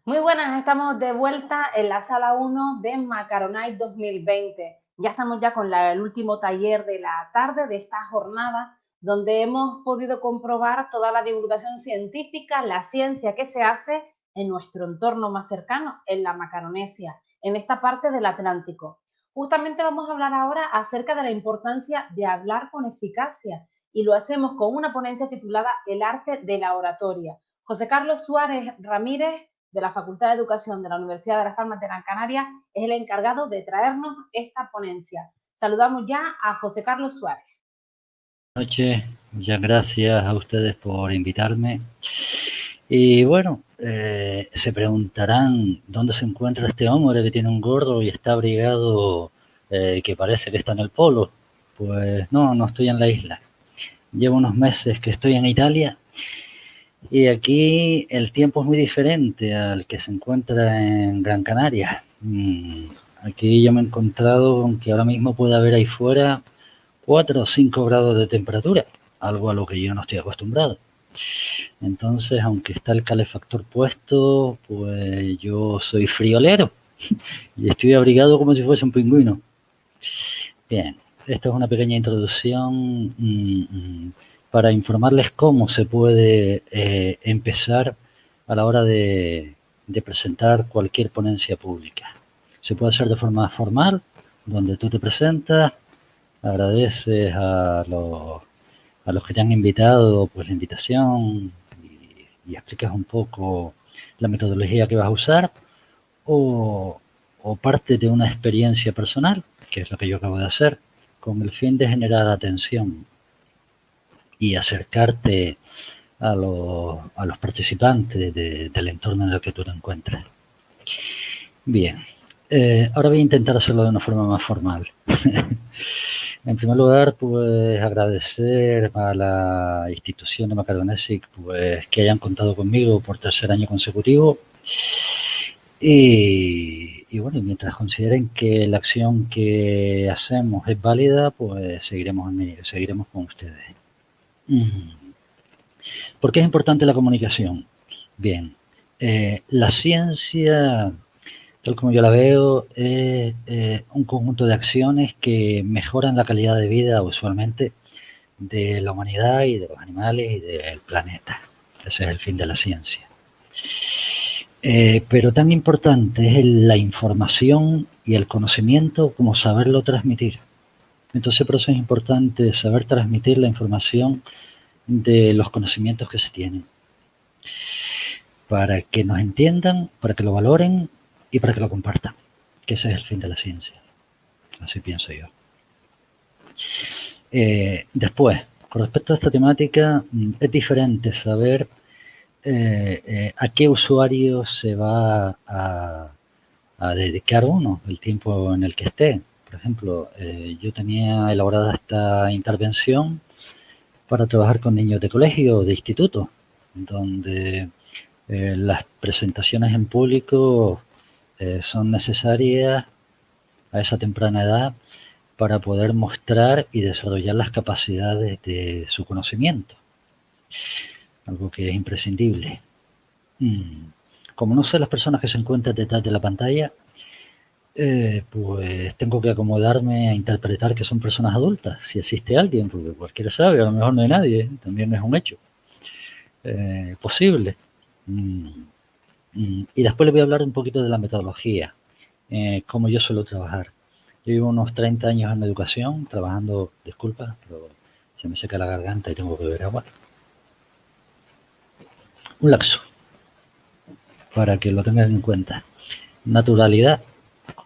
Muy buenas, estamos de vuelta en la sala 1 de Macaronite 2020. Ya estamos ya con el último taller de la tarde de esta jornada, donde hemos podido comprobar toda la divulgación científica, la ciencia que se hace en nuestro entorno más cercano, en la Macaronesia, en esta parte del Atlántico. Justamente vamos a hablar ahora acerca de la importancia de hablar con eficacia y lo hacemos con una ponencia titulada El arte de la oratoria. José Carlos Suárez Ramírez, de la Facultad de Educación de la Universidad de Las Palmas de Gran Canaria, es el encargado de traernos esta ponencia. Saludamos ya a José Carlos Suárez. Buenas noches, muchas gracias a ustedes por invitarme. Y bueno, se preguntarán dónde se encuentra este hombre que tiene un gorro y está abrigado, que parece que está en el polo. Pues no estoy en la isla. Llevo unos meses que estoy en Italia y aquí el tiempo es muy diferente al que se encuentra en Gran Canaria. Aquí yo me he encontrado con que ahora mismo puede haber ahí fuera 4 o 5 grados de temperatura, algo a lo que yo no estoy acostumbrado. Entonces, aunque está el calefactor puesto, pues yo soy friolero y estoy abrigado como si fuese un pingüino. Bien, esta es una pequeña introducción para informarles cómo se puede empezar a la hora de presentar cualquier ponencia pública. Se puede hacer de forma formal, donde tú te presentas, agradeces a los que te han invitado, pues la invitación y explicas un poco la metodología que vas a usar o, o parte de una experiencia personal, que es lo que yo acabo de hacer, con el fin de generar atención y acercarte a los participantes del entorno en el que tú te encuentras. Bien, ahora voy a intentar hacerlo de una forma más formal. En primer lugar, pues agradecer a la institución de Macaronesic pues, que hayan contado conmigo por tercer año consecutivo. Y bueno, mientras consideren que la acción que hacemos es válida, pues seguiremos con ustedes. ¿Por qué es importante la comunicación? Bien, la ciencia, tal como yo la veo, es un conjunto de acciones que mejoran la calidad de vida usualmente de la humanidad y de los animales y del planeta. Ese es el fin de la ciencia. Pero tan importante es la información y el conocimiento como saberlo transmitir. Entonces por eso es importante saber transmitir la información de los conocimientos que se tienen, para que nos entiendan, para que lo valoren y para que lo compartan, que ese es el fin de la ciencia. Así pienso yo. Después, con respecto a esta temática, es diferente saber a qué usuario se va a dedicar uno el tiempo en el que esté. Por ejemplo, yo tenía elaborada esta intervención para trabajar con niños de colegio o de instituto, donde las presentaciones en público son necesarias a esa temprana edad para poder mostrar y desarrollar las capacidades de su conocimiento, algo que es imprescindible. Como no sé las personas que se encuentran detrás de la pantalla, pues tengo que acomodarme a interpretar que son personas adultas, si existe alguien, porque cualquiera sabe, a lo mejor no hay nadie, también es un hecho posible. Y después les voy a hablar un poquito de la metodología, cómo yo suelo trabajar. Yo llevo unos 30 años en educación, trabajando, disculpa, pero se me seca la garganta y tengo que beber agua. Un laxo, para que lo tengan en cuenta. Naturalidad.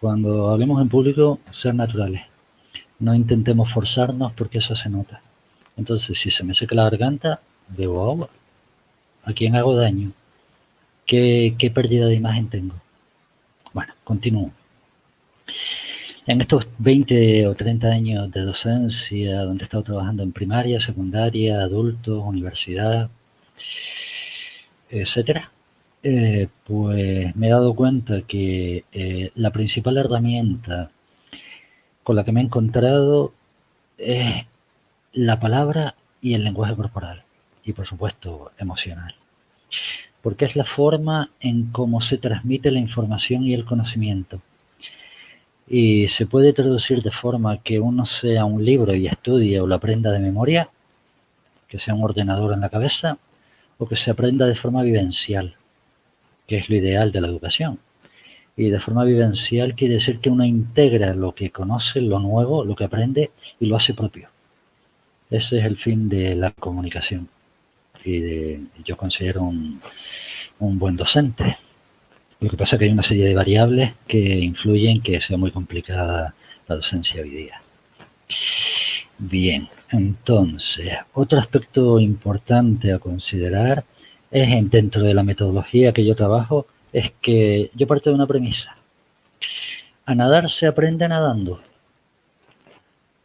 Cuando hablemos en público, ser naturales. No intentemos forzarnos porque eso se nota. Entonces, si se me seca la garganta, bebo agua. ¿A quién hago daño? ¿Qué pérdida de imagen tengo? Bueno, continúo. En estos 20 o 30 años de docencia, donde he estado trabajando en primaria, secundaria, adultos, universidad, etcétera, pues me he dado cuenta que la principal herramienta con la que me he encontrado es la palabra y el lenguaje corporal y por supuesto emocional. porque es la forma en cómo se transmite la información y el conocimiento. Y se puede traducir de forma que uno sea un libro y estudie o lo aprenda de memoria, que sea un ordenador en la cabeza, o que se aprenda de forma vivencial, que es lo ideal de la educación. Y de forma vivencial quiere decir que uno integra lo que conoce, lo nuevo, lo que aprende y lo hace propio. Ese es el fin de la comunicación. Y yo considero un buen docente. Lo que pasa es que hay una serie de variables que influyen en que sea muy complicada la docencia hoy día. Bien, entonces, otro aspecto importante a considerar es, dentro de la metodología que yo trabajo, es que yo parto de una premisa. A nadar se aprende nadando.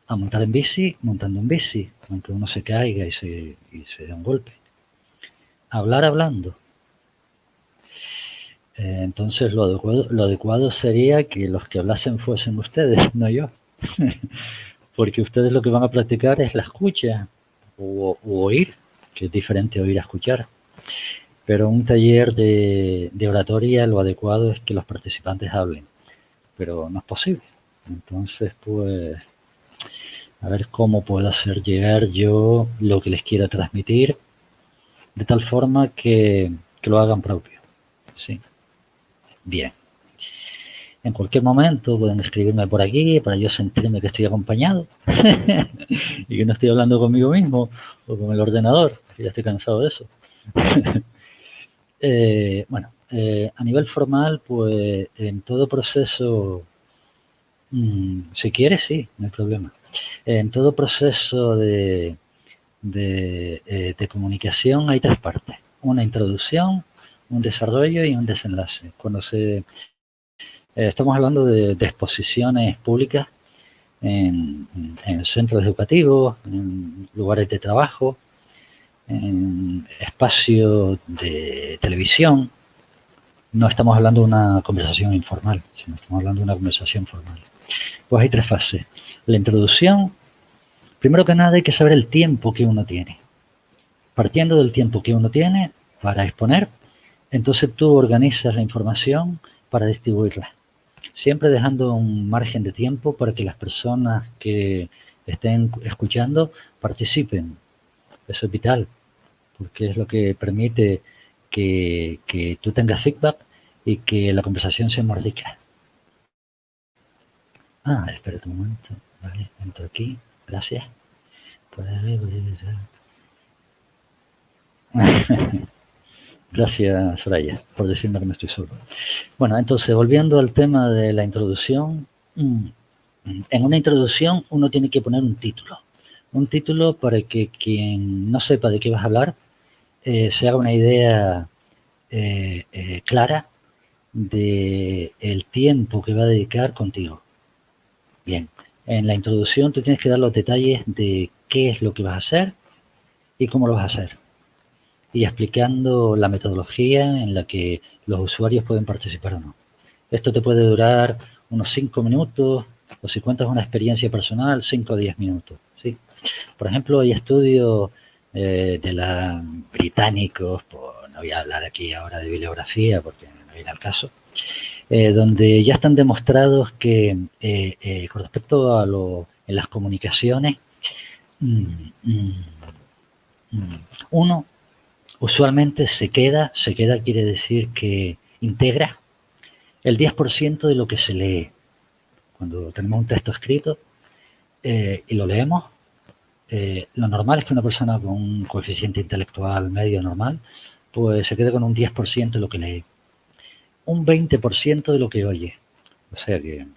A montar en bici, montando en bici, aunque uno se caiga y se dé un golpe. A hablar hablando. Entonces lo adecuado sería que los que hablasen fuesen ustedes, no yo. Porque ustedes lo que van a practicar es la escucha o oír, que es diferente oír a escuchar. Pero un taller de oratoria, lo adecuado es que los participantes hablen, pero no es posible. Entonces, pues, a ver cómo puedo hacer llegar yo lo que les quiero transmitir de tal forma que lo hagan propio. Sí. Bien. En cualquier momento pueden escribirme por aquí para yo sentirme que estoy acompañado y que no estoy hablando conmigo mismo o con el ordenador, que ya estoy cansado de eso. Bueno, a nivel formal, pues en todo proceso, si quieres, sí, no hay problema. En todo proceso de comunicación hay tres partes: una introducción, un desarrollo y un desenlace. Cuando estamos hablando de exposiciones públicas en centros educativos, en lugares de trabajo, en espacios de televisión. No estamos hablando de una conversación informal, sino estamos hablando de una conversación formal. Pues hay tres fases. La introducción, primero que nada hay que saber el tiempo que uno tiene. Partiendo del tiempo que uno tiene para exponer, entonces tú organizas la información para distribuirla, siempre dejando un margen de tiempo para que las personas que estén escuchando participen. Eso es vital, porque es lo que permite que tú tengas feedback y que la conversación sea más rica. Espérate un momento. Vale, entro aquí. Gracias. Gracias, Soraya, por decirme que no estoy solo. Bueno, entonces, volviendo al tema de la introducción, en una introducción uno tiene que poner un título. Un título para que quien no sepa de qué vas a hablar se haga una idea clara del tiempo que va a dedicar contigo. Bien, en la introducción tú tienes que dar los detalles de qué es lo que vas a hacer y cómo lo vas a hacer, y explicando la metodología en la que los usuarios pueden participar o no. Esto te puede durar unos 5 minutos, o si cuentas una experiencia personal, 5 o 10 minutos. ¿Sí? Por ejemplo, hay estudios de los británicos, no voy a hablar aquí ahora de bibliografía porque no viene al caso, donde ya están demostrados que con respecto a en las comunicaciones, uno usualmente se queda quiere decir que integra el 10% de lo que se lee. Cuando tenemos un texto escrito y lo leemos, lo normal es que una persona con un coeficiente intelectual medio normal, pues se quede con un 10% de lo que lee. Un 20% de lo que oye. O sea que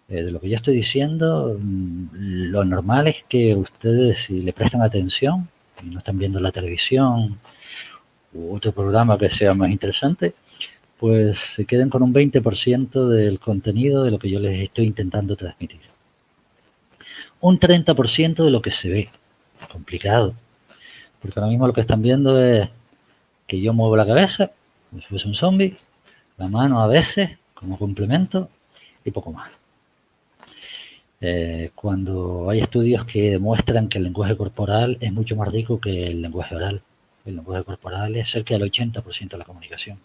de lo que yo estoy diciendo, lo normal es que ustedes, si le prestan atención y no están viendo la televisión u otro programa que sea más interesante, pues se queden con un 20% del contenido de lo que yo les estoy intentando transmitir. Un 30% de lo que se ve. Complicado. Porque ahora mismo lo que están viendo es que yo muevo la cabeza, como si fuese un zombie, la mano a veces como complemento y poco más. Cuando hay estudios que demuestran que el lenguaje corporal es mucho más rico que el lenguaje oral. El lenguaje corporal es cerca del 80% de la comunicación,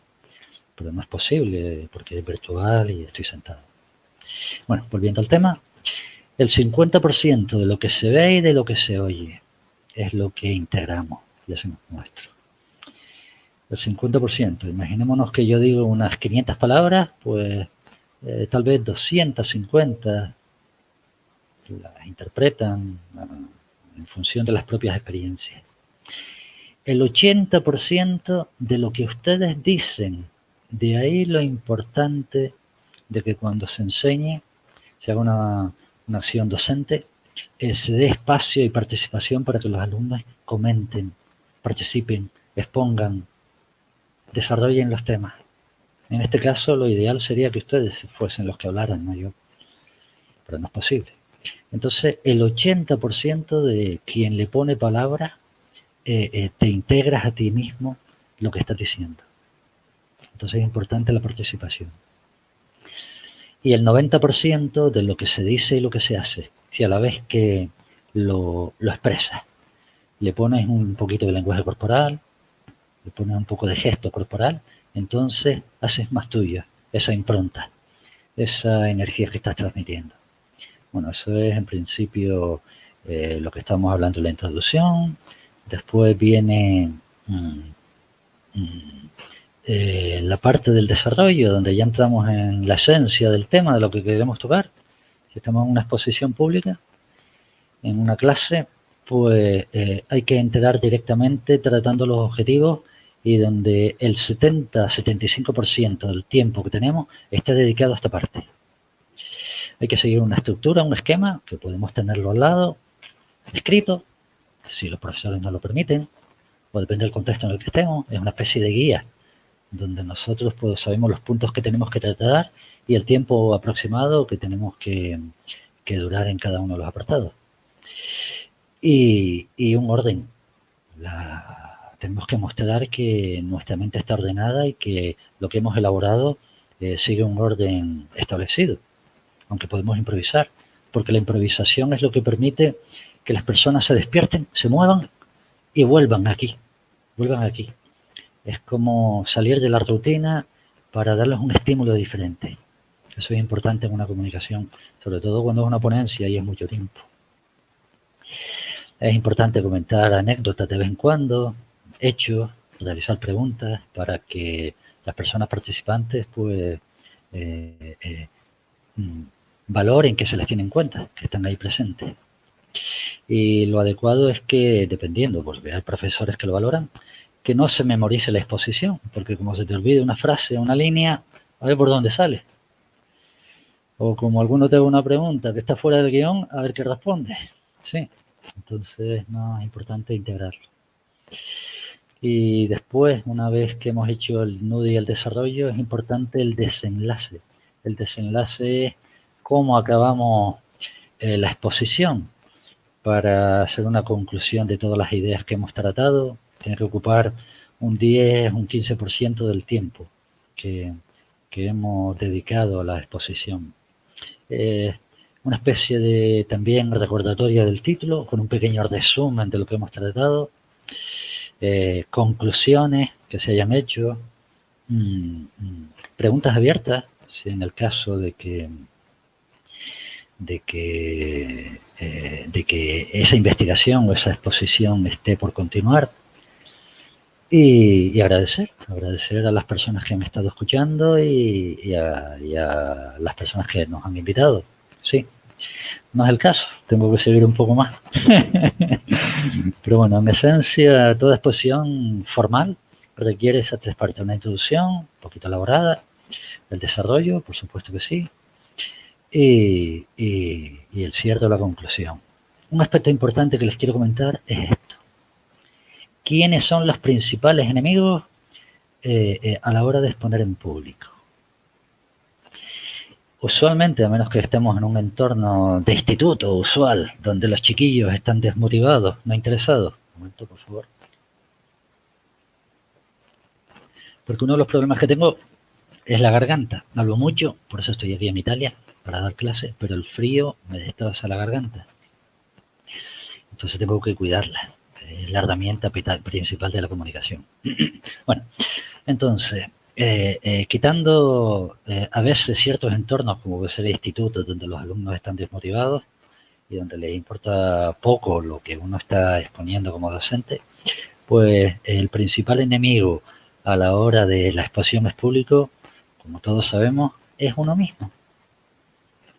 pero no es posible porque es virtual y estoy sentado. Bueno, volviendo al tema, el 50% de lo que se ve y de lo que se oye es lo que integramos y hacemos nuestro. El 50%, imaginémonos que yo digo unas 500 palabras, pues tal vez 250 las interpretan en función de las propias experiencias. El 80% de lo que ustedes dicen, de ahí lo importante de que cuando se enseñe, se haga una acción docente, se dé espacio y participación para que los alumnos comenten, participen, expongan, desarrollen los temas. En este caso, lo ideal sería que ustedes fuesen los que hablaran, no yo, pero no es posible. Entonces, el 80% de quien le pone palabra, te integras a ti mismo lo que estás diciendo. Entonces es importante la participación. Y el 90% de lo que se dice y lo que se hace, si a la vez que lo expresas, le pones un poquito de lenguaje corporal, le pones un poco de gesto corporal, entonces haces más tuya esa impronta, esa energía que estás transmitiendo. Bueno, eso es en principio lo que estamos hablando en la introducción. Después viene la parte del desarrollo, donde ya entramos en la esencia del tema de lo que queremos tocar. Si estamos en una exposición pública, en una clase, pues hay que entrar directamente tratando los objetivos y donde el 70-75% del tiempo que tenemos está dedicado a esta parte. Hay que seguir una estructura, un esquema, que podemos tenerlo al lado, escrito, si los profesores nos lo permiten, o depende del contexto en el que estemos, es una especie de guía, donde nosotros pues, sabemos los puntos que tenemos que tratar y el tiempo aproximado que tenemos que durar en cada uno de los apartados. Y un orden. Tenemos que mostrar que nuestra mente está ordenada y que lo que hemos elaborado sigue un orden establecido, aunque podemos improvisar, porque la improvisación es lo que permite que las personas se despierten, se muevan y vuelvan aquí. Es como salir de la rutina para darles un estímulo diferente. Eso es importante en una comunicación, sobre todo cuando es una ponencia y es mucho tiempo. Es importante comentar anécdotas de vez en cuando, hechos, realizar preguntas para que las personas participantes pues valoren que se les tiene en cuenta, que están ahí presentes. Y lo adecuado es que, dependiendo, porque hay profesores que lo valoran, que no se memorice la exposición, porque como se te olvide una frase, una línea, a ver por dónde sale. O como alguno te haga una pregunta que está fuera del guión, a ver qué responde. Sí, entonces no, es importante integrarlo. Y después, una vez que hemos hecho el nudo y el desarrollo, es importante el desenlace. El desenlace es cómo acabamos la exposición para hacer una conclusión de todas las ideas que hemos tratado. Tiene que ocupar un 10, un 15% del tiempo que hemos dedicado a la exposición. Una especie de también recordatoria del título, con un pequeño resumen de lo que hemos tratado, conclusiones que se hayan hecho, preguntas abiertas, si en el caso de que esa investigación o esa exposición esté por continuar. Y agradecer a las personas que han estado escuchando y a las personas que nos han invitado. Sí, no es el caso, tengo que seguir un poco más. Pero bueno, en esencia, toda exposición formal requiere esas tres partes: una introducción, un poquito elaborada, el desarrollo, por supuesto que sí, y el cierre o la conclusión. Un aspecto importante que les quiero comentar es esto. ¿Quiénes son los principales enemigos a la hora de exponer en público? Usualmente, a menos que estemos en un entorno de instituto usual, donde los chiquillos están desmotivados, no interesados. Un momento, por favor. Porque uno de los problemas que tengo es la garganta. Hablo mucho, por eso estoy aquí en Italia, para dar clases, pero el frío me destroza la garganta. Entonces tengo que cuidarla. la herramienta principal de la comunicación. Bueno, entonces, quitando a veces ciertos entornos, como puede ser institutos donde los alumnos están desmotivados y donde les importa poco lo que uno está exponiendo como docente, pues el principal enemigo a la hora de la exposición al público, como todos sabemos, es uno mismo.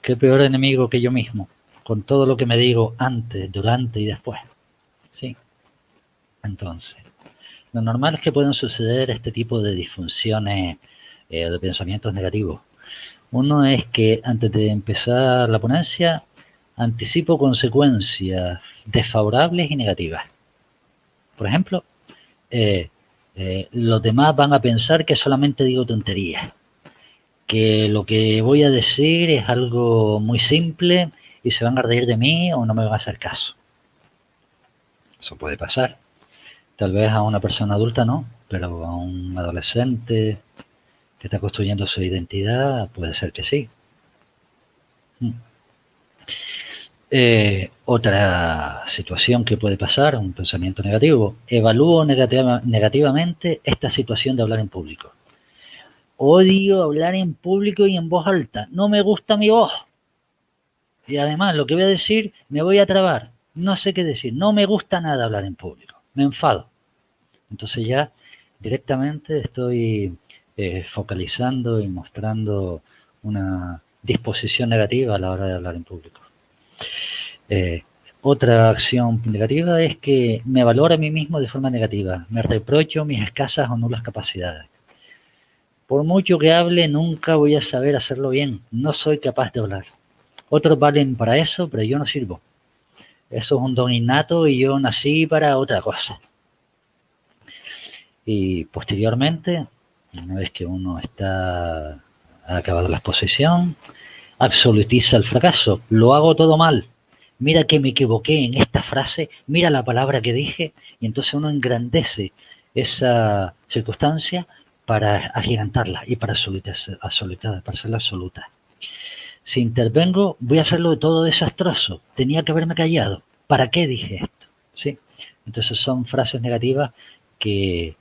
¿Qué peor enemigo que yo mismo? Con todo lo que me digo antes, durante y después. Sí. Entonces, lo normal es que puedan suceder este tipo de disfunciones de pensamientos negativos. Uno es que antes de empezar la ponencia anticipo consecuencias desfavorables y negativas. Por ejemplo, los demás van a pensar que solamente digo tonterías, que lo que voy a decir es algo muy simple y se van a reír de mí o no me van a hacer caso. Eso puede pasar. Tal vez a una persona adulta no, pero a un adolescente que está construyendo su identidad puede ser que sí. Otra situación que puede pasar, un pensamiento negativo. Evalúo negativamente esta situación de hablar en público. Odio hablar en público y en voz alta. No me gusta mi voz. Y además, lo que voy a decir, me voy a trabar. No sé qué decir. No me gusta nada hablar en público. Me enfado. Entonces ya directamente estoy focalizando y mostrando una disposición negativa a la hora de hablar en público. Otra acción negativa es que me valoro a mí mismo de forma negativa. Me reprocho mis escasas o nulas capacidades. Por mucho que hable, nunca voy a saber hacerlo bien. No soy capaz de hablar. Otros valen para eso, pero yo no sirvo. Eso es un don innato y yo nací para otra cosa. Y posteriormente, una vez que uno ha acabado la exposición, absolutiza el fracaso. Lo hago todo mal. Mira que me equivoqué en esta frase, mira la palabra que dije, y entonces uno engrandece esa circunstancia para agigantarla y para hacerla absoluta. Si intervengo, voy a hacerlo todo desastroso. Tenía que haberme callado. ¿Para qué dije esto? ¿Sí? Entonces son frases negativas que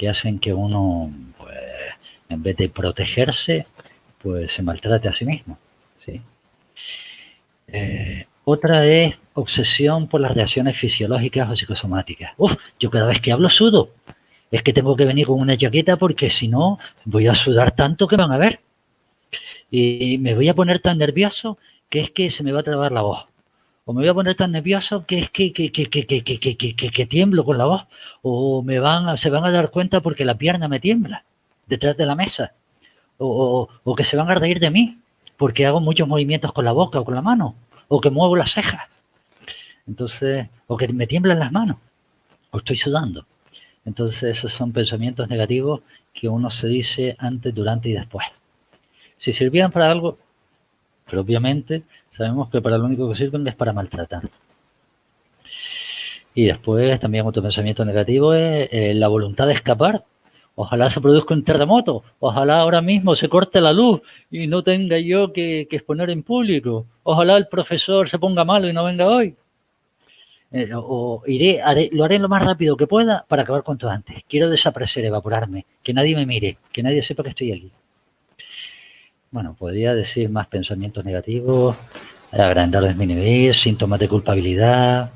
hacen que uno, pues, en vez de protegerse, pues se maltrate a sí mismo. ¿Sí? Otra es obsesión por las reacciones fisiológicas o psicosomáticas. Yo cada vez que hablo sudo. Es que tengo que venir con una chaqueta porque si no voy a sudar tanto que van a ver. Y me voy a poner tan nervioso que es que se me va a trabar la voz. O me voy a poner tan nervioso que es que tiemblo con la voz. O se van a dar cuenta porque la pierna me tiembla detrás de la mesa. O que se van a reír de mí porque hago muchos movimientos con la boca o con la mano. O que muevo las cejas. Entonces, o que me tiemblan las manos. O estoy sudando. Entonces, esos son pensamientos negativos que uno se dice antes, durante y después. Si sirvieran para algo, pero obviamente sabemos que para lo único que sirven es para maltratar. Y después también otro pensamiento negativo es la voluntad de escapar. Ojalá se produzca un terremoto, ojalá ahora mismo se corte la luz y no tenga yo que exponer en público. Ojalá el profesor se ponga malo y no venga hoy. Lo haré lo más rápido que pueda para acabar cuanto antes. Quiero desaparecer, evaporarme, que nadie me mire, que nadie sepa que estoy aquí. Bueno, podría decir más pensamientos negativos, agrandar o disminuir, síntomas de culpabilidad.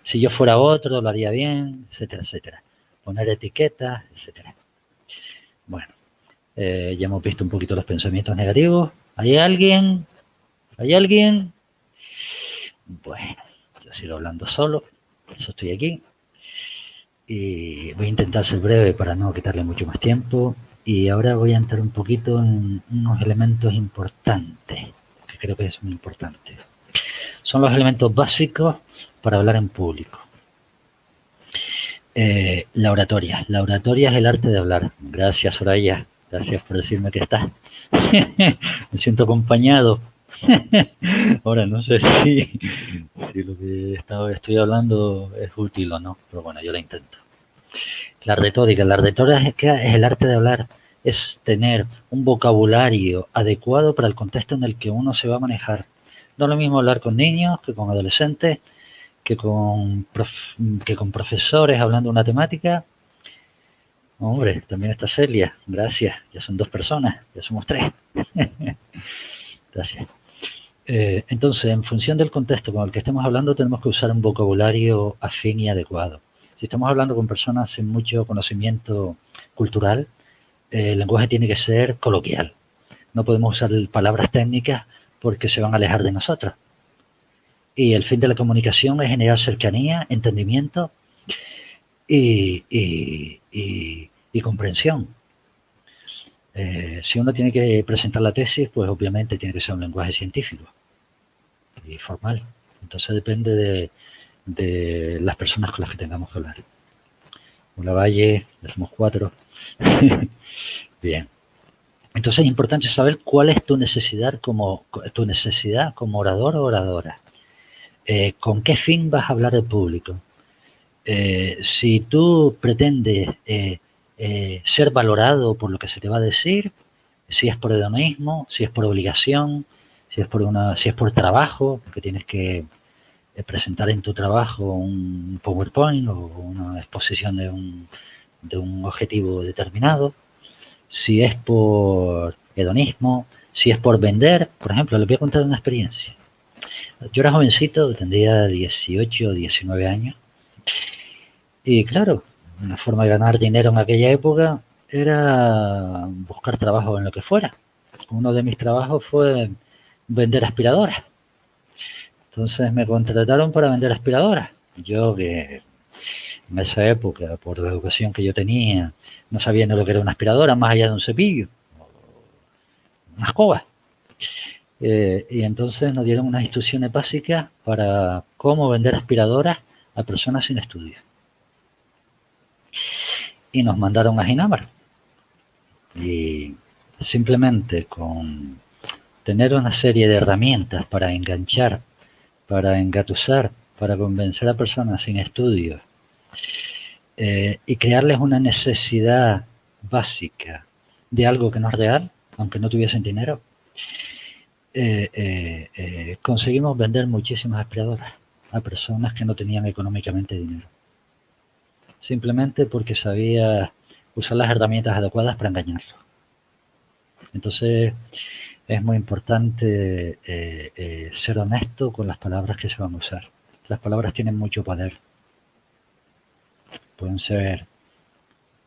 Si yo fuera otro, lo haría bien, etcétera, etcétera. Poner etiquetas, etcétera. Bueno, ya hemos visto un poquito los pensamientos negativos. ¿Hay alguien? ¿Hay alguien? Bueno, yo sigo hablando solo, por eso estoy aquí. Y voy a intentar ser breve para no quitarle mucho más tiempo. Y ahora voy a entrar un poquito en unos elementos importantes, que creo que son importantes. Son los elementos básicos para hablar en público. La oratoria. La oratoria es el arte de hablar. Gracias, Soraya. Gracias por decirme que estás. Me siento acompañado. Ahora no sé si lo que estoy hablando es útil o no, pero bueno, yo lo intento. La retórica es el arte de hablar, es tener un vocabulario adecuado para el contexto en el que uno se va a manejar. No es lo mismo hablar con niños que con adolescentes, que con profesores hablando una temática. Hombre, también está Celia, gracias, ya son 2 personas, ya somos 3. Gracias. Entonces, en función del contexto con el que estemos hablando, tenemos que usar un vocabulario afín y adecuado. Si estamos hablando con personas sin mucho conocimiento cultural, el lenguaje tiene que ser coloquial. No podemos usar palabras técnicas porque se van a alejar de nosotros. Y el fin de la comunicación es generar cercanía, entendimiento y comprensión. Si uno tiene que presentar la tesis, pues obviamente tiene que ser un lenguaje científico y formal. Entonces depende de las personas con las que tengamos que hablar. Hola Valle, ya somos 4. Bien. Entonces es importante saber cuál es tu necesidad como orador o oradora. ¿Con qué fin vas a hablar al público? Si tú pretendes ser valorado por lo que se te va a decir, si es por hedonismo, si es por obligación, si es por trabajo, porque tienes que presentar en tu trabajo un PowerPoint o una exposición de un objetivo determinado, si es por hedonismo, si es por vender. Por ejemplo, les voy a contar una experiencia. Yo era jovencito, tendría 18 o 19 años, y claro, una forma de ganar dinero en aquella época era buscar trabajo en lo que fuera. Uno de mis trabajos fue vender aspiradoras. Entonces me contrataron para vender aspiradoras. Yo que en esa época, por la educación que yo tenía, no sabía ni lo que era una aspiradora, más allá de un cepillo, una escoba. Y entonces nos dieron unas instrucciones básicas para cómo vender aspiradoras a personas sin estudios. Y nos mandaron a Ginebra. Y simplemente con tener una serie de herramientas para enganchar, para engatusar, para convencer a personas sin estudios y crearles una necesidad básica de algo que no es real, aunque no tuviesen dinero, conseguimos vender muchísimas aspiradoras a personas que no tenían económicamente dinero. Simplemente porque sabía usar las herramientas adecuadas para engañarlos. Entonces, es muy importante ser honesto con las palabras que se van a usar. Las palabras tienen mucho poder. Pueden ser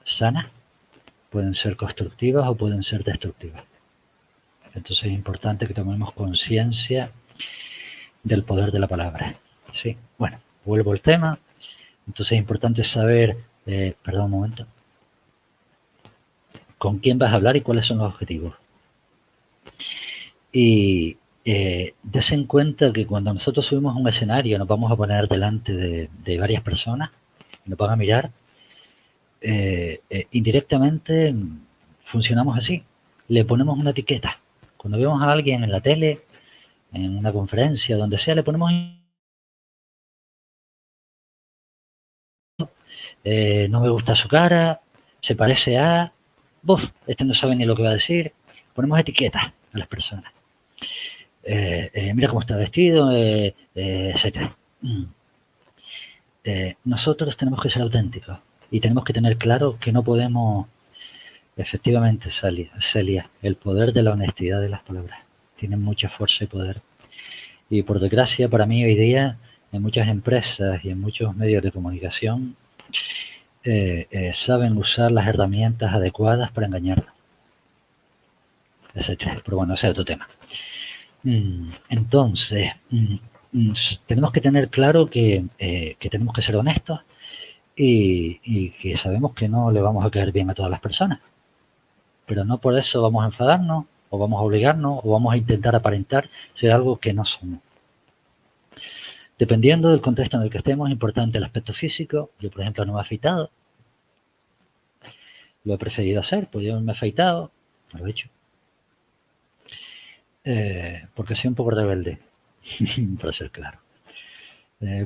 sanas, pueden ser constructivas o pueden ser destructivas. Entonces es importante que tomemos conciencia del poder de la palabra. Sí, bueno, vuelvo al tema. Entonces es importante saber, perdón un momento, con quién vas a hablar y cuáles son los objetivos. Y des en cuenta que cuando nosotros subimos a un escenario, nos vamos a poner delante de varias personas, y nos van a mirar, indirectamente funcionamos así. Le ponemos una etiqueta. Cuando vemos a alguien en la tele, en una conferencia, donde sea, le ponemos no me gusta su cara, se parece a... este no sabe ni lo que va a decir. Ponemos etiquetas a las personas. Mira cómo está vestido, etc. Nosotros tenemos que ser auténticos y tenemos que tener claro que no podemos... Efectivamente, Celia, el poder de la honestidad de las palabras. Tienen mucha fuerza y poder. Y por desgracia, para mí hoy día, en muchas empresas y en muchos medios de comunicación, saben usar las herramientas adecuadas para engañarnos, etcétera. Pero bueno, ese es otro tema. Entonces, tenemos que tener claro que tenemos que ser honestos y que sabemos que no le vamos a caer bien a todas las personas. Pero no por eso vamos a enfadarnos o vamos a obligarnos o vamos a intentar aparentar ser algo que no somos. Dependiendo del contexto en el que estemos, es importante el aspecto físico. Yo, por ejemplo, no me he afeitado. Lo he preferido hacer, pues yo me he afeitado, me lo he hecho. Porque soy un poco rebelde, para ser claro.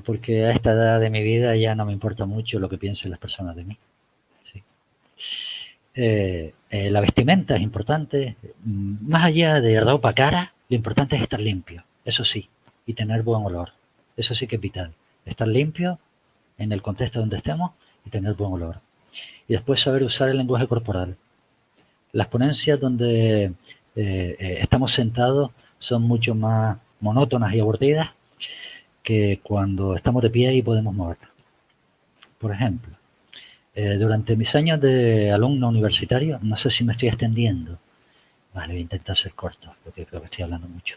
Porque a esta edad de mi vida ya no me importa mucho lo que piensen las personas de mí. ¿Sí? La vestimenta es importante. Más allá de ropa cara, lo importante es estar limpio, eso sí, y tener buen olor. Eso sí que es vital. estar limpio en el contexto donde estemos y tener buen olor. Y después saber usar el lenguaje corporal. Las ponencias donde estamos sentados son mucho más monótonas y aburridas que cuando estamos de pie y podemos movernos. Por ejemplo, durante mis años de alumno universitario, no sé si me estoy extendiendo. Vale, voy a intentar ser corto, porque creo que estoy hablando mucho.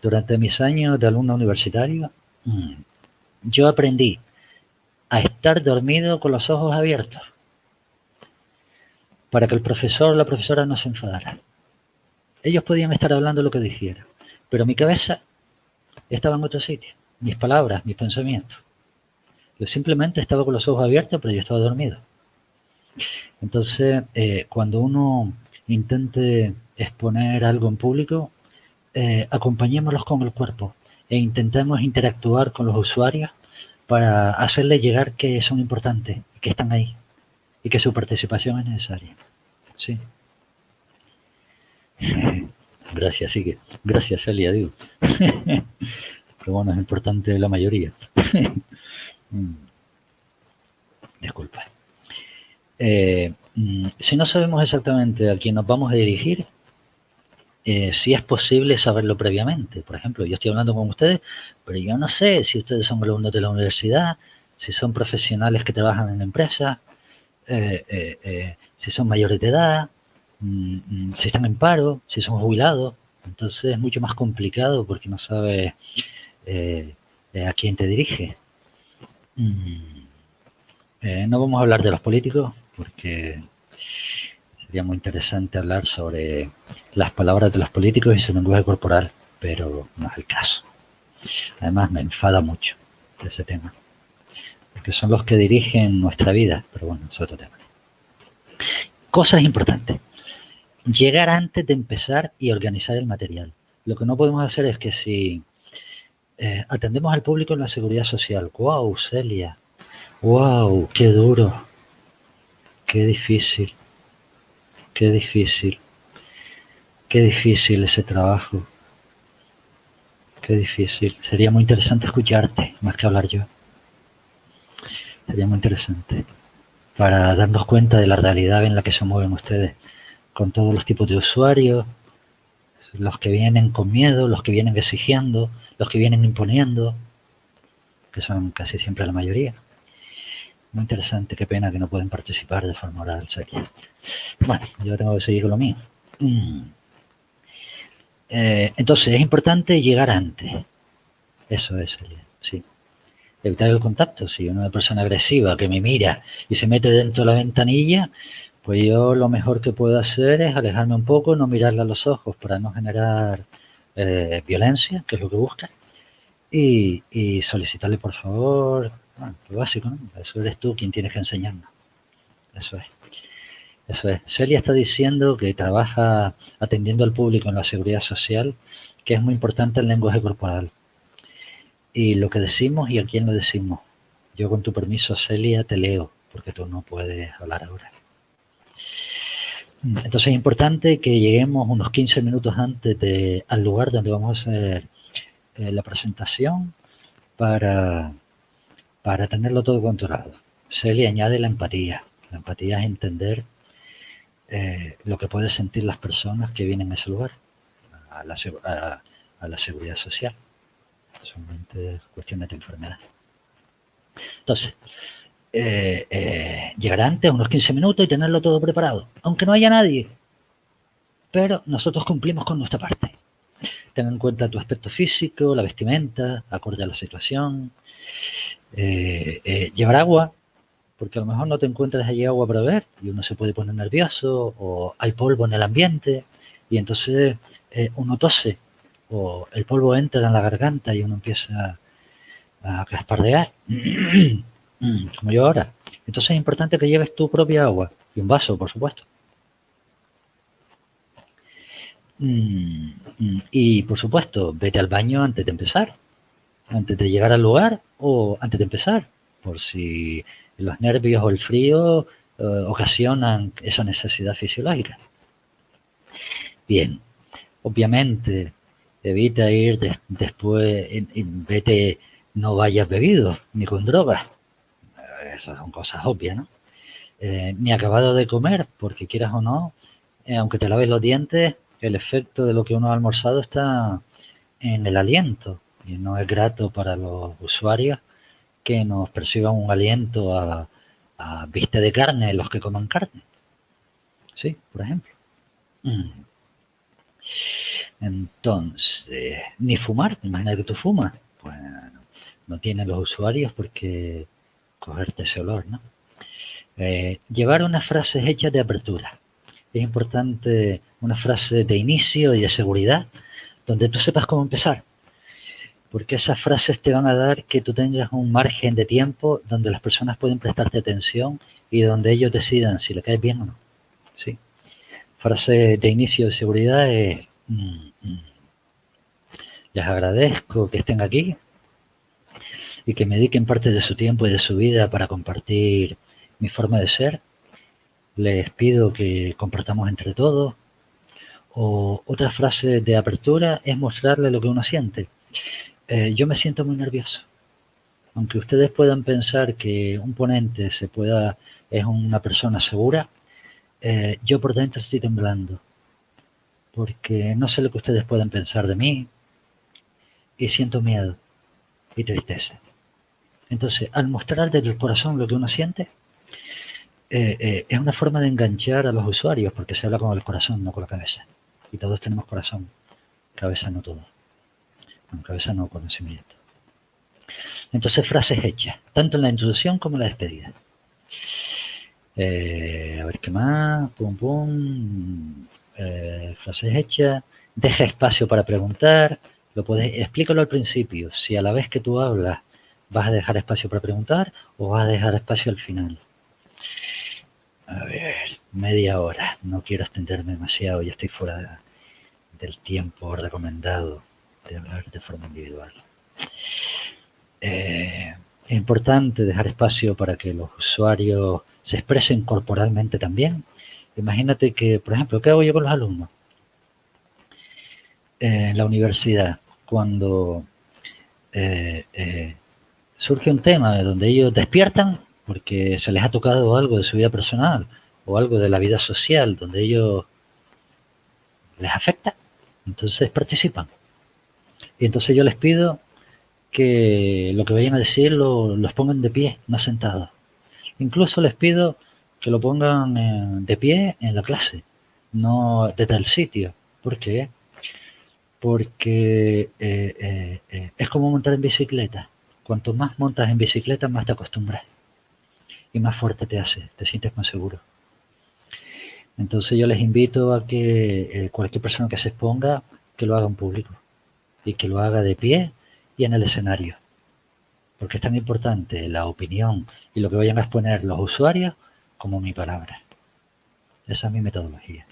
Durante mis años de alumno universitario, yo aprendí a estar dormido con los ojos abiertos para que el profesor o la profesora no se enfadara. Ellos podían estar hablando lo que dijera, pero mi cabeza estaba en otro sitio, mis palabras, mis pensamientos. Yo simplemente estaba con los ojos abiertos, pero yo estaba dormido. Entonces, cuando uno intente exponer algo en público, acompañémoslos con el cuerpo e intentemos interactuar con los usuarios para hacerles llegar que son importantes, que están ahí y que su participación es necesaria. Sí. Gracias, sigue. Gracias, Celia, digo. Pero bueno, es importante la mayoría. Disculpa. Si no sabemos exactamente a quién nos vamos a dirigir, sí es posible saberlo previamente. Por ejemplo, yo estoy hablando con ustedes, pero yo no sé si ustedes son alumnos de la universidad, si son profesionales que trabajan en empresas, si son mayores de edad, si están en paro, si son jubilados. Entonces es mucho más complicado porque no sabes a quién te dirige. No vamos a hablar de los políticos porque sería muy interesante hablar sobre las palabras de los políticos y su lenguaje corporal, pero no es el caso. Además me enfada mucho ese tema, porque son los que dirigen nuestra vida, pero bueno, es otro tema. Cosas importantes. Llegar antes de empezar y organizar el material. Lo que no podemos hacer es que si atendemos al público en la seguridad social, ¡wow, Celia! ¡Wow, qué duro! ¡Qué difícil! ¡Qué difícil! ¡Qué difícil ese trabajo! ¡Qué difícil! Sería muy interesante escucharte, más que hablar yo. Sería muy interesante para darnos cuenta de la realidad en la que se mueven ustedes, con todos los tipos de usuarios, los que vienen con miedo, los que vienen exigiendo, los que vienen imponiendo, que son casi siempre la mayoría. Muy interesante, qué pena que no pueden participar de forma oral, seria. Bueno, yo tengo que seguir con lo mío. Entonces, es importante llegar antes. Eso es, sí. Evitar el contacto. Si una persona agresiva que me mira y se mete dentro de la ventanilla, pues yo lo mejor que puedo hacer es alejarme un poco, no mirarle a los ojos para no generar violencia, que es lo que busca, y solicitarle por favor, bueno, lo básico, ¿no? Eso eres tú quien tienes que enseñarnos. Eso es. Eso es. Celia está diciendo que trabaja atendiendo al público en la seguridad social, que es muy importante el lenguaje corporal. Y lo que decimos y a quién lo decimos. Yo, con tu permiso, Celia, te leo, porque tú no puedes hablar ahora. Entonces es importante que lleguemos unos 15 minutos antes al lugar donde vamos a hacer la presentación para tenerlo todo controlado. Celia añade la empatía. La empatía es entender lo que pueden sentir las personas que vienen a ese lugar, a la seguridad social. Solamente cuestiones de enfermedad. Entonces, llegar antes, unos 15 minutos y tenerlo todo preparado, aunque no haya nadie. Pero nosotros cumplimos con nuestra parte. Ten en cuenta tu aspecto físico, la vestimenta, acorde a la situación. Llevar agua, porque a lo mejor no te encuentras allí agua para beber y uno se puede poner nervioso o hay polvo en el ambiente y entonces uno tose o el polvo entra en la garganta y uno empieza a caspardear, como yo ahora. Entonces es importante que lleves tu propia agua y un vaso, por supuesto. Y por supuesto, vete al baño antes de empezar, antes de llegar al lugar o antes de empezar, por si los nervios o el frío ocasionan esa necesidad fisiológica. Bien, obviamente evita ir después, vete no vayas bebido, ni con drogas. Esas son cosas obvias, ¿no? Ni acabado de comer, porque quieras o no, aunque te laves los dientes, el efecto de lo que uno ha almorzado está en el aliento y no es grato para los usuarios que nos perciban un aliento a vista de carne los que coman carne. Sí, por ejemplo. Entonces, ni fumar, imagina que tú fumas. Pues no tienen los usuarios porque cogerte ese olor, ¿no? Llevar unas frases hechas de apertura. Es importante una frase de inicio y de seguridad donde tú sepas cómo empezar. Porque esas frases te van a dar que tú tengas un margen de tiempo donde las personas pueden prestarte atención y donde ellos decidan si le caes bien o no. ¿Sí? Frase de inicio de seguridad es: les agradezco que estén aquí y que me dediquen parte de su tiempo y de su vida para compartir mi forma de ser. Les pido que compartamos entre todos. O otra frase de apertura es mostrarle lo que uno siente. Yo me siento muy nervioso. Aunque ustedes puedan pensar que un ponente es una persona segura, yo por dentro estoy temblando. Porque no sé lo que ustedes puedan pensar de mí y siento miedo y tristeza. Entonces, al mostrar desde el corazón lo que uno siente, es una forma de enganchar a los usuarios porque se habla con el corazón, no con la cabeza. Y todos tenemos corazón, cabeza no todos. Con cabeza no conocimiento. Entonces, frases hechas, tanto en la introducción como en la despedida. A ver qué más. Pum, pum. Frases hechas. Deja espacio para preguntar. Explícalo al principio. Si a la vez que tú hablas vas a dejar espacio para preguntar o vas a dejar espacio al final. A ver, media hora. No quiero extenderme demasiado. Ya estoy fuera del tiempo recomendado de hablar de forma individual. Es importante dejar espacio para que los usuarios se expresen corporalmente también. Imagínate que, por ejemplo, ¿qué hago yo con los alumnos? En la universidad, cuando surge un tema donde ellos despiertan porque se les ha tocado algo de su vida personal o algo de la vida social donde ellos les afecta, entonces participan. Y entonces yo les pido que lo que vayan a decir los pongan de pie, no sentados. Incluso les pido que lo pongan de pie en la clase, no desde el sitio. ¿Por qué? Porque es como montar en bicicleta. Cuanto más montas en bicicleta, más te acostumbras y más fuerte te hace, te sientes más seguro. Entonces yo les invito a que cualquier persona que se exponga, que lo haga en público y que lo haga de pie y en el escenario. Porque es tan importante la opinión y lo que vayan a exponer los usuarios como mi palabra. Esa es mi metodología.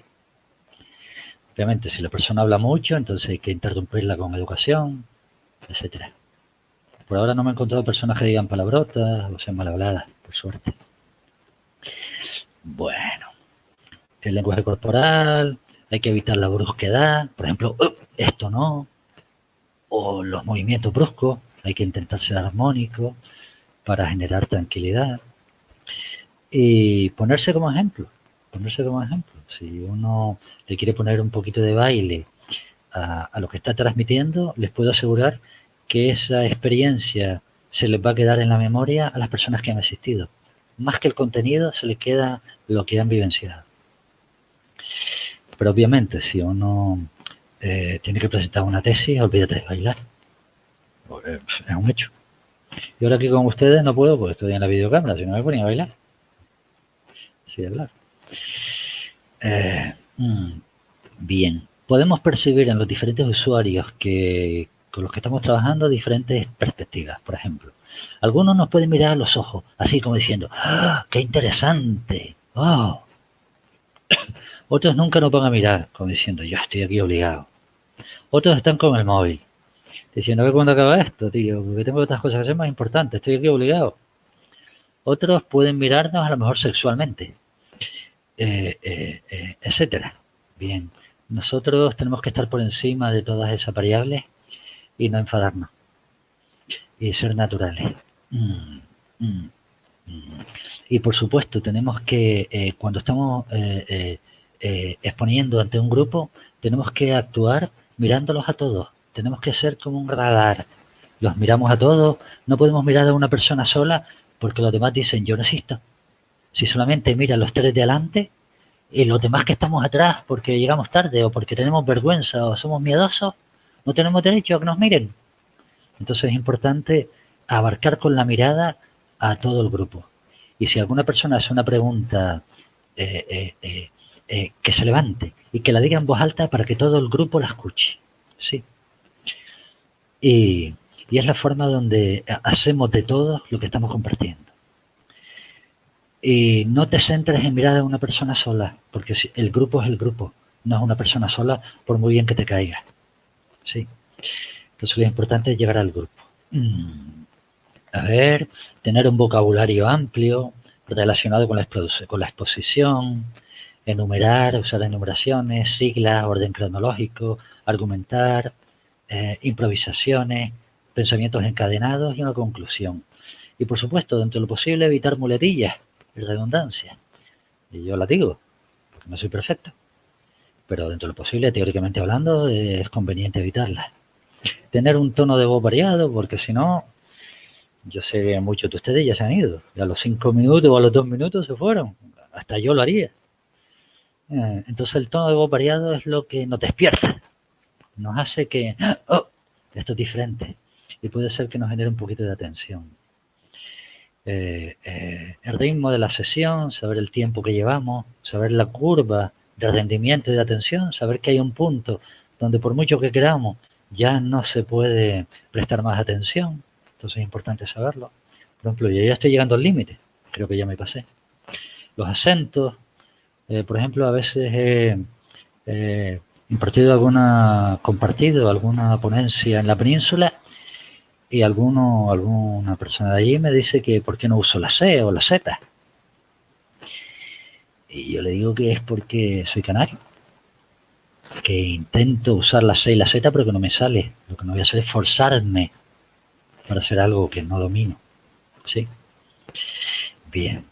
Obviamente, si la persona habla mucho, entonces hay que interrumpirla con educación, etc. Por ahora no me he encontrado personas que digan palabrotas o sean mal habladas, por suerte. Bueno, el lenguaje corporal, hay que evitar la brusquedad, por ejemplo, esto no, o los movimientos bruscos, hay que intentar ser armónico para generar tranquilidad y ponerse como ejemplo. Si uno le quiere poner un poquito de baile a lo que está transmitiendo, les puedo asegurar que esa experiencia se les va a quedar en la memoria a las personas que han asistido. Más que el contenido, se les queda lo que han vivenciado. Pero obviamente, si uno tiene que presentar una tesis, olvídate de bailar. Es un hecho. Y ahora aquí con ustedes no puedo porque estoy en la videocámara, si no me ponía a bailar. Sí, hablar. Bien. Podemos percibir en los diferentes usuarios con los que estamos trabajando diferentes perspectivas. Por ejemplo, algunos nos pueden mirar a los ojos, así como diciendo, ¡ah, qué interesante! ¡Oh! Otros nunca nos van a mirar, como diciendo, yo estoy aquí obligado. Otros están con el móvil, diciendo, a ver cuándo acaba esto, tío, porque tengo otras cosas que hacer más importantes, estoy aquí obligado. Otros pueden mirarnos a lo mejor sexualmente, etcétera. Bien, nosotros tenemos que estar por encima de todas esas variables y no enfadarnos. y ser naturales. Mm, mm, mm. Y por supuesto, tenemos que, cuando estamos exponiendo ante un grupo, tenemos que actuar mirándolos a todos. Tenemos que ser como un radar. Los miramos a todos. No podemos mirar a una persona sola porque los demás dicen, yo no existo. Si solamente mira a los tres de adelante y los demás que estamos atrás porque llegamos tarde o porque tenemos vergüenza o somos miedosos, no tenemos derecho a que nos miren. Entonces es importante abarcar con la mirada a todo el grupo. Y si alguna persona hace una pregunta, que se levante y que la diga en voz alta para que todo el grupo la escuche. ¿Sí? Y es la forma donde hacemos de todos lo que estamos compartiendo. Y no te centres en mirar a una persona sola, porque el grupo es el grupo, no es una persona sola, por muy bien que te caiga. ¿Sí? Entonces lo importante es llegar al grupo. A ver, tener un vocabulario amplio relacionado con la exposición, enumerar, usar enumeraciones, siglas, orden cronológico, argumentar, improvisaciones, pensamientos encadenados y una conclusión. Y por supuesto, dentro de lo posible, evitar muletillas y redundancias. Y yo la digo, porque no soy perfecto, pero dentro de lo posible, teóricamente hablando, es conveniente evitarlas. Tener un tono de voz variado, porque si no, yo sé que muchos de ustedes ya se han ido. Y a los 5 minutos o a los 2 minutos se fueron. Hasta yo lo haría. Entonces el tono de voz variado es lo que nos despierta. Nos hace que, oh, esto es diferente. Y puede ser que nos genere un poquito de atención. El ritmo de la sesión, saber el tiempo que llevamos, saber la curva de rendimiento y de atención, saber que hay un punto donde por mucho que queramos ya no se puede prestar más atención. Entonces es importante saberlo. Por ejemplo, yo ya estoy llegando al límite, creo que ya me pasé. Los acentos, por ejemplo, a veces he compartido alguna ponencia en la península y alguna persona de allí me dice que por qué no uso la C o la Z. Y yo le digo que es porque soy canario, que intento usar la C y la Z pero que no me sale. Lo que no voy a hacer es forzarme para hacer algo que no domino. ¿Sí? Bien.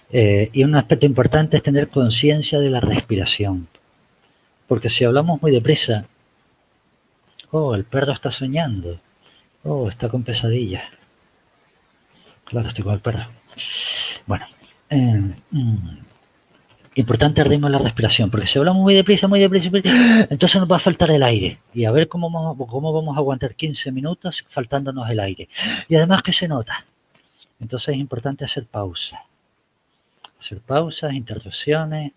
Y un aspecto importante es tener conciencia de la respiración. Porque si hablamos muy deprisa, oh, el perro está soñando, oh, está con pesadillas. Claro, estoy con el perro. Bueno, importante el ritmo de la respiración, porque si hablamos muy deprisa, entonces nos va a faltar el aire. Y a ver cómo vamos a aguantar 15 minutos faltándonos el aire. Y además, ¿qué se nota? Entonces es importante hacer pausas. Hacer pausas, interrupciones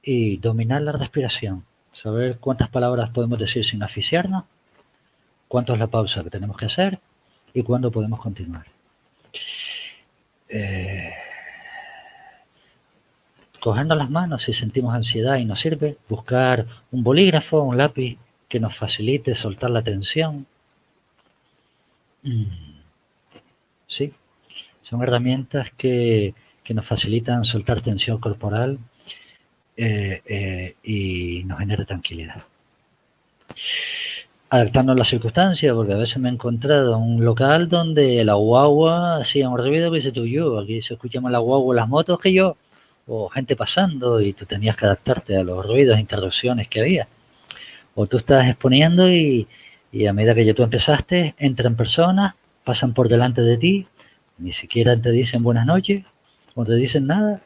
y dominar la respiración. Saber cuántas palabras podemos decir sin asfixiarnos, cuánto es la pausa que tenemos que hacer y cuándo podemos continuar. Cogernos las manos si sentimos ansiedad y nos sirve, buscar un bolígrafo, un lápiz que nos facilite soltar la tensión. Sí, son herramientas que nos facilitan soltar tensión corporal y nos genera tranquilidad. Adaptarnos a las circunstancias, porque a veces me he encontrado en un local donde la guagua hacía un ruido que dice tú yo, aquí se escucha más la guagua las motos que yo, o gente pasando y tú tenías que adaptarte a los ruidos e interrupciones que había. O tú estás exponiendo y a medida que ya tú empezaste, entran personas, pasan por delante de ti, ni siquiera te dicen buenas noches, o te dicen nada,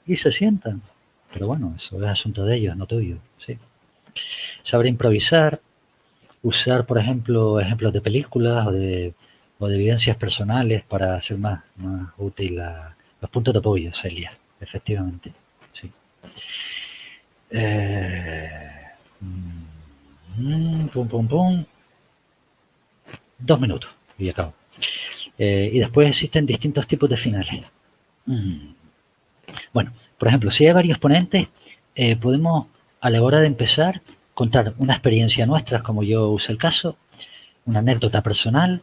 y se sientan. Pero bueno, eso es asunto de ellos, no tuyo. ¿Sí? Saber improvisar, usar, por ejemplo, ejemplos de películas o de vivencias personales para hacer más útil los puntos de apoyo, Celia, efectivamente. Sí. Pum. 2 minutos y acabo. Y después existen distintos tipos de finales. Bueno, por ejemplo, si hay varios ponentes, podemos a la hora de empezar contar una experiencia nuestra, como yo usé el caso, una anécdota personal,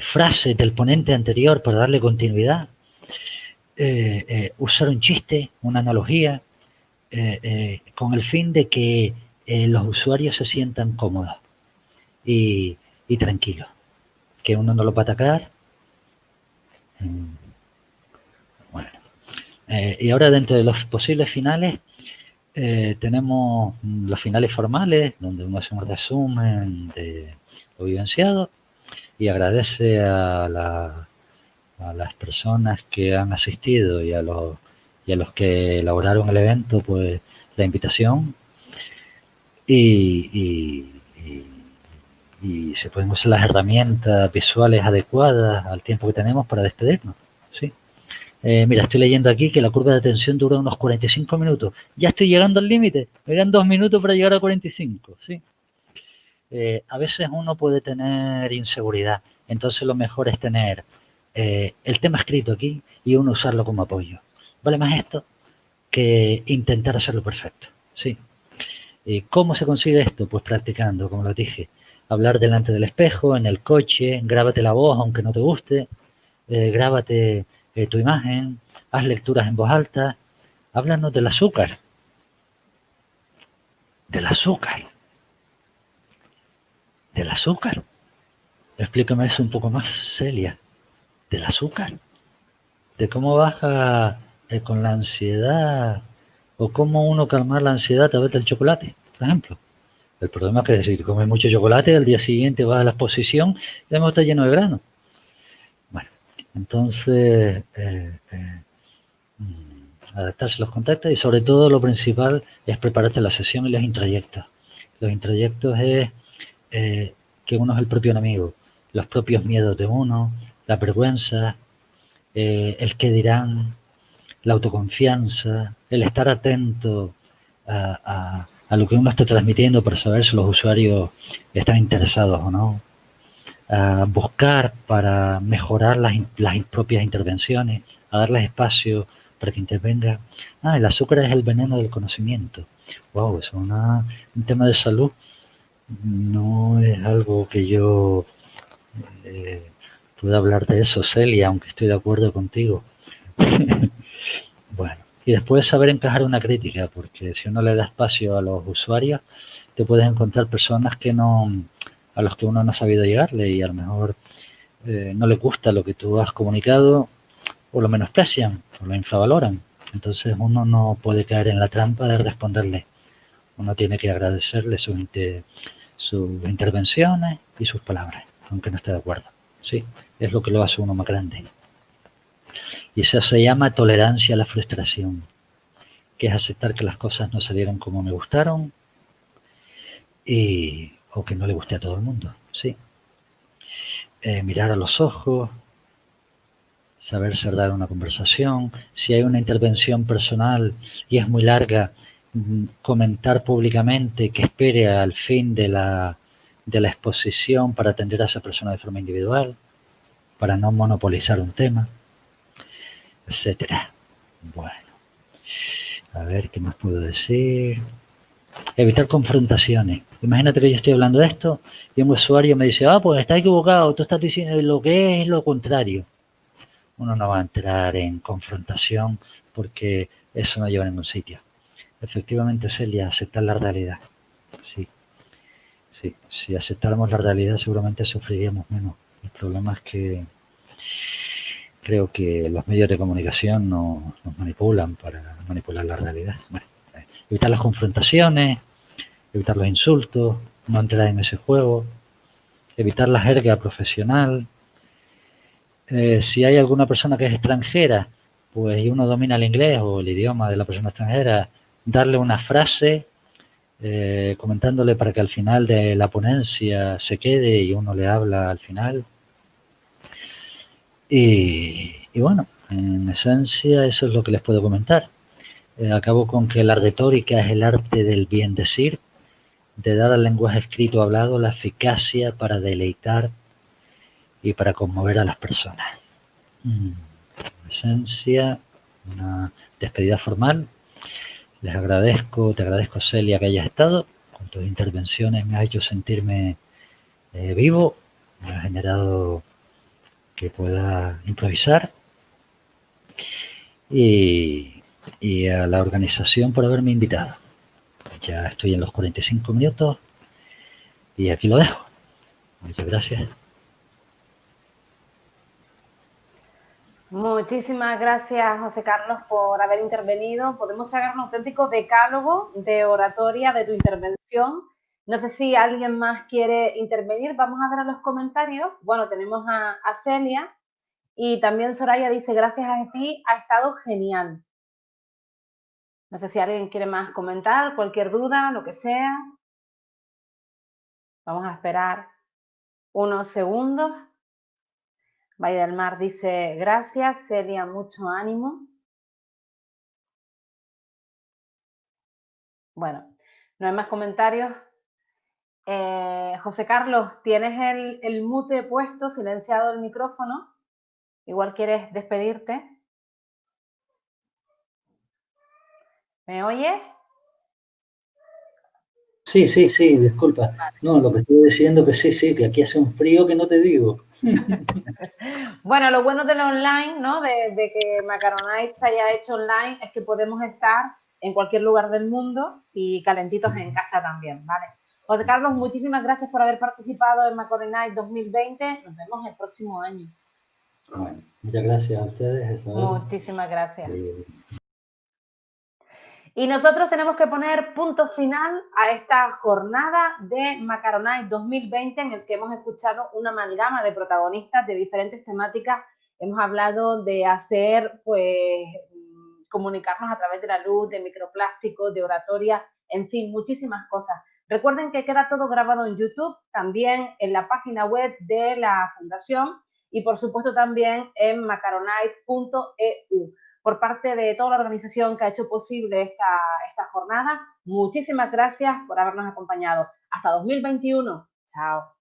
frases del ponente anterior para darle continuidad, usar un chiste, una analogía, con el fin de que los usuarios se sientan cómodos y tranquilos. que uno no lo va a atacar. Bueno, y ahora dentro de los posibles finales tenemos los finales formales, donde uno hace un resumen de lo vivenciado y agradece a las personas que han asistido y a los que elaboraron el evento, pues la invitación y se pueden usar las herramientas visuales adecuadas al tiempo que tenemos para despedirnos. ¿Sí? Mira, estoy leyendo aquí que la curva de tensión dura unos 45 minutos. Ya estoy llegando al límite. Me quedan 2 minutos para llegar a 45. ¿Sí? A veces uno puede tener inseguridad. Entonces lo mejor es tener el tema escrito aquí y uno usarlo como apoyo. Vale más esto que intentar hacerlo perfecto. ¿Sí? ¿Cómo se consigue esto? Pues practicando, como lo dije. Hablar delante del espejo, en el coche, grábate la voz aunque no te guste, grábate tu imagen, haz lecturas en voz alta, háblanos del azúcar. Del azúcar. Del azúcar. Explícame eso un poco más, Celia. Del azúcar. De cómo baja con la ansiedad o cómo uno calmar la ansiedad a través del chocolate, por ejemplo. El problema es que si comes mucho chocolate, al día siguiente vas a la exposición y además está lleno de grano. Bueno, entonces adaptarse a los contactos y sobre todo lo principal es prepararte la sesión y los intrayectos. Los intrayectos es que uno es el propio enemigo, los propios miedos de uno, la vergüenza, el qué dirán, la autoconfianza, el estar atento a lo que uno está transmitiendo para saber si los usuarios están interesados o no, a buscar para mejorar las propias intervenciones, a darles espacio para que intervenga. El azúcar es el veneno del conocimiento. Wow, es un tema de salud. No es algo que yo pueda hablar de eso, Celia, aunque estoy de acuerdo contigo. Bueno, y después saber encajar una crítica, porque si uno le da espacio a los usuarios, te puedes encontrar personas a los que uno no ha sabido llegarle y a lo mejor no les gusta lo que tú has comunicado o lo menosprecian o lo infravaloran. Entonces uno no puede caer en la trampa de responderle. Uno tiene que agradecerle sus intervenciones y sus palabras, aunque no esté de acuerdo. Sí, es lo que lo hace uno más grande. Y eso se llama tolerancia a la frustración, que es aceptar que las cosas no salieron como me gustaron o que no le guste a todo el mundo. Sí. Mirar a los ojos, saber cerrar una conversación. Si hay una intervención personal y es muy larga, comentar públicamente que espere al fin de la exposición para atender a esa persona de forma individual, para no monopolizar un tema, etcétera. Bueno, a ver qué más puedo decir. Evitar confrontaciones. Imagínate que yo estoy hablando de esto y un usuario me dice, pues está equivocado, tú estás diciendo lo que es lo contrario. Uno no va a entrar en confrontación porque eso no lleva a ningún sitio. Efectivamente, Celia, aceptar la realidad. Sí. Si aceptáramos la realidad seguramente sufriríamos menos. El problema es que creo que los medios de comunicación nos manipulan para manipular la realidad. Bueno, evitar las confrontaciones, evitar los insultos, no entrar en ese juego, evitar la jerga profesional. Si hay alguna persona que es extranjera, pues y uno domina el inglés o el idioma de la persona extranjera, darle una frase comentándole para que al final de la ponencia se quede y uno le habla al final. Y bueno, en esencia eso es lo que les puedo comentar. Acabo con que la retórica es el arte del bien decir, de dar al lenguaje escrito o hablado la eficacia para deleitar y para conmover a las personas. En esencia, una despedida formal. Te agradezco Celia que hayas estado, con tus intervenciones me has hecho sentirme vivo, me ha generado que pueda improvisar y a la organización por haberme invitado. Ya estoy en los 45 minutos y aquí lo dejo. Muchas gracias. Muchísimas gracias, José Carlos, por haber intervenido. Podemos sacar un auténtico decálogo de oratoria de tu intervención. No sé si alguien más quiere intervenir. Vamos a ver a los comentarios. Bueno, tenemos a Celia y también Soraya dice, gracias a ti, ha estado genial. No sé si alguien quiere más comentar, cualquier duda, lo que sea. Vamos a esperar unos segundos. Valle del Mar dice, gracias, Celia, mucho ánimo. Bueno, no hay más comentarios. José Carlos, tienes el mute puesto, silenciado el micrófono. Igual quieres despedirte. ¿Me oyes? Sí, sí, sí, disculpa. No, lo que estoy diciendo que sí, sí, que aquí hace un frío que no te digo. Bueno, lo bueno del online, ¿no? De que Macaronite se haya hecho online es que podemos estar en cualquier lugar del mundo y calentitos en casa también, ¿vale? José Carlos, muchísimas gracias por haber participado en Macaronite 2020. Nos vemos el próximo año. Bueno, muchas gracias a ustedes, Isabel. Muchísimas gracias. Y nosotros tenemos que poner punto final a esta jornada de Macaronite 2020 en el que hemos escuchado una amalgama de protagonistas de diferentes temáticas. Hemos hablado de hacer, pues, comunicarnos a través de la luz, de microplásticos, de oratoria, en fin, muchísimas cosas. Recuerden que queda todo grabado en YouTube, también en la página web de la Fundación y, por supuesto, también en macaronite.eu. Por parte de toda la organización que ha hecho posible esta jornada, muchísimas gracias por habernos acompañado. Hasta 2021. Chao.